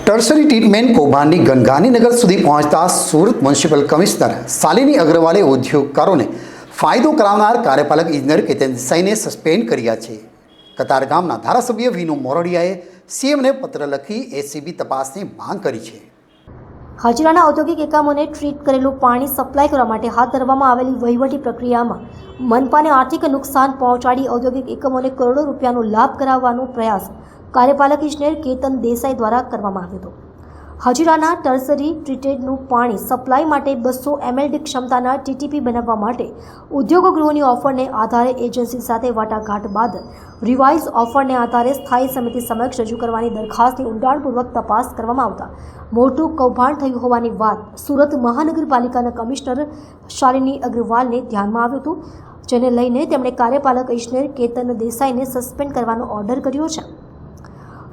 Tertiary treatment કૌભાંડની Gandhinagar સુધી પહોંચતા Surat municipal commissioner Shalini અગ્રવાલે ઉદ્યોગકારોને ફાયદો કરાવનાર કાર્યપાલક ઇજનેર કેતન દેસાઈને સસ્પેન્ડ કર્યા છે. કતારગામના ધારાસભ્ય વિનુ મોરડિયાએ સીએમને પત્ર લખી એસીબી તપાસની માંગ કરી છે. હજીરાના ઔદ્યોગિક એકમોને ટ્રીટ કરેલું પાણી સપ્લાય કરવા માટે હાથ ધરવામાં આવેલી વહીવટી પ્રક્રિયામાં મનપાને આર્થિક નુકસાન પહોંચાડી ઔદ્યોગિક એકમોને કરોડો રૂપિયાનો લાભ કરાવવાનો પ્રયાસ કાર્યપાલક ઇજનેર કેતન દેસાઈ દ્વારા કરવામાં આવ્યો હતો. હજીરાના ટર્સરી ટ્રીટેડનું પાણી સપ્લાય માટે 200 mld ક્ષમતાના ટીટીપી બનાવવા માટે ઉદ્યોગ ગૃહોની ઓફરને આધારે એજન્સી સાથે વાટાઘાટ બાદ રિવાઇઝ ઓફરને આધારે સ્થાયી સમિતિ સમક્ષ રજૂ કરવાની દરખાસ્તની ઊંડાણપૂર્વક તપાસ કરવામાં આવતા મોટું કૌભાંડ થયું હોવાની વાત સુરત મહાનગરપાલિકાના કમિશનર શાલિની અગ્રવાલને ધ્યાનમાં આવ્યું હતું, જેને લઈને તેમણે કાર્યપાલક ઇજનેર કેતન દેસાઈને સસ્પેન્ડ કરવાનો ઓર્ડર કર્યો છે.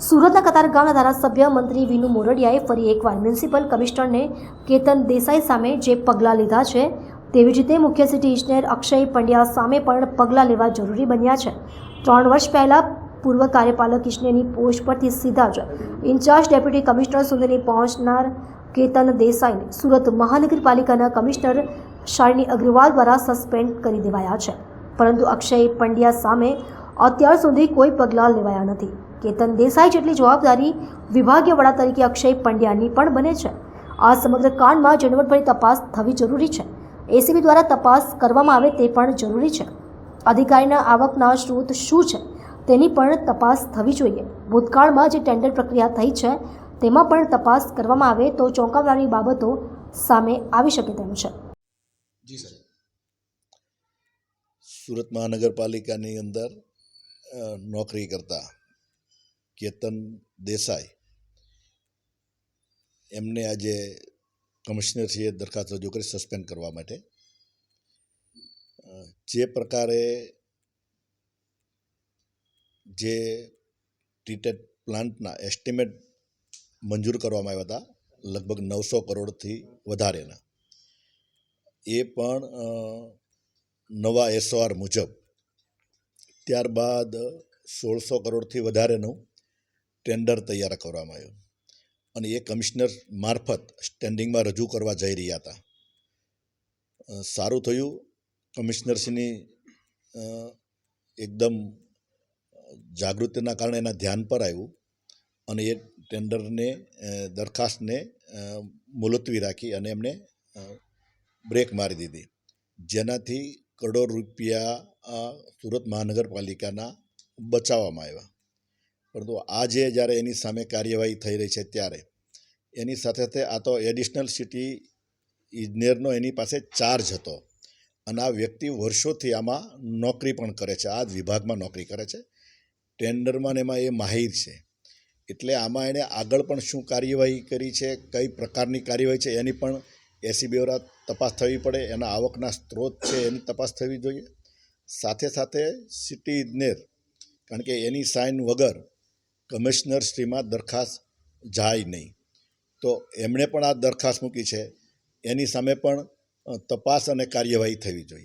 સુરતના કતારગામના ધારાસભ્ય મંત્રી વિનુ મોરડિયાએ ફરી એકવાર મ્યુનિસિપલ કમિશનરને કેતન દેસાઈ સામે જે પગલાં લીધા છે તેવી જ રીતે મુખ્ય સિટી ઇજનેર અક્ષય પંડ્યા સામે પણ પગલાં લેવા જરૂરી બન્યા છે. 3 વર્ષ પહેલાં પૂર્વ કાર્યપાલક ઇજનેરની પોસ્ટ પરથી સીધા જ ઇન્ચાર્જ ડેપ્યુટી કમિશનર સુધી પહોંચનાર કેતન દેસાઈને સુરત મહાનગરપાલિકાના કમિશનર શાલિની અગ્રવાલ દ્વારા સસ્પેન્ડ કરી દેવાયા છે, પરંતુ અક્ષય પંડ્યા સામે અત્યાર સુધી કોઈ પગલાં લેવાયા નથી. કેતન દેસાઈ જેટલી જવાબદારી વિભાગીય વડા તરીકે અક્ષય પંડ્યાની પણ બને છે. આ સમગ્ર કાંડમાં ઝીણવટભરી તપાસ થવી જરૂરી છે. એસીબી દ્વારા તપાસ કરવામાં આવે તે પણ જરૂરી છે. અધિકારીના આવકના સ્ત્રોત શું છે તેની પણ તપાસ થવી જોઈએ. ભૂતકાળમાં જે ટેન્ડર પ્રક્રિયા થઈ છે તેમાં પણ તપાસ કરવામાં આવે તો ચોંકાવનારી બાબતો સામે આવી શકે તેમ છે. જી સર, સુરત મહાનગરપાલિકાની અંદર નોકરી કરતા કેતન દેસાઈ એમને આજે કમિશનરશ્રીએ દરખાસ્ત રજૂ કરી સસ્પેન્ડ કરવા માટે. જે પ્રકારે જે ટ્રીટેડ પ્લાન્ટના એસ્ટિમેટ મંજૂર કરવામાં આવ્યા હતા લગભગ 900 કરોડથી વધારેના, એ પણ નવા એસઓઆર મુજબ ત્યારબાદ 1600 કરોડથી વધારેનું ટેન્ડર તૈયાર કરવામાં આવ્યું અને એ કમિશનર મારફત સ્ટેન્ડિંગમાં રજૂ કરવા જઈ રહ્યા હતા. સારું થયું, કમિશનરશ્રીની એકદમ જાગૃતિના કારણે એના ધ્યાન પર આવ્યું અને એ ટેન્ડરને દરખાસ્તને મુલતવી રાખી અને એમને બ્રેક મારી દીધી, જેનાથી કરોડો રૂપિયા સુરત મહાનગરપાલિકાના બચાવવામાં આવ્યા. પરંતુ આજે જ્યારે એની સામે કાર્યવાહી થઈ રહી છે ત્યારે એની સાથે સાથે આ તો એડિશનલ સિટી ઇજનેરનો એની પાસે ચાર્જ હતો અને આ વ્યક્તિ વર્ષોથી આમાં નોકરી પણ કરે છે, આ જ વિભાગમાં નોકરી કરે છે, ટેન્ડરમાં ને એમાં એ માહિર છે. એટલે આમાં એણે આગળ પણ શું કાર્યવાહી કરી છે, કઈ પ્રકારની કાર્યવાહી છે એની પણ એસીબી દ્વારા તપાસ થવી પડે. એના આવકના સ્ત્રોત છે એની તપાસ થવી જોઈએ. સાથે સાથે સિટી ઇજનેર, કારણ કે એની સાઇન વગર કમિશનરશ્રીમાં દરખાસ્ત જાય નહીં, તો એમણે પણ આ દરખાસ્ત મૂકી છે, એની સામે પણ તપાસ અને કાર્યવાહી થવી જોઈએ.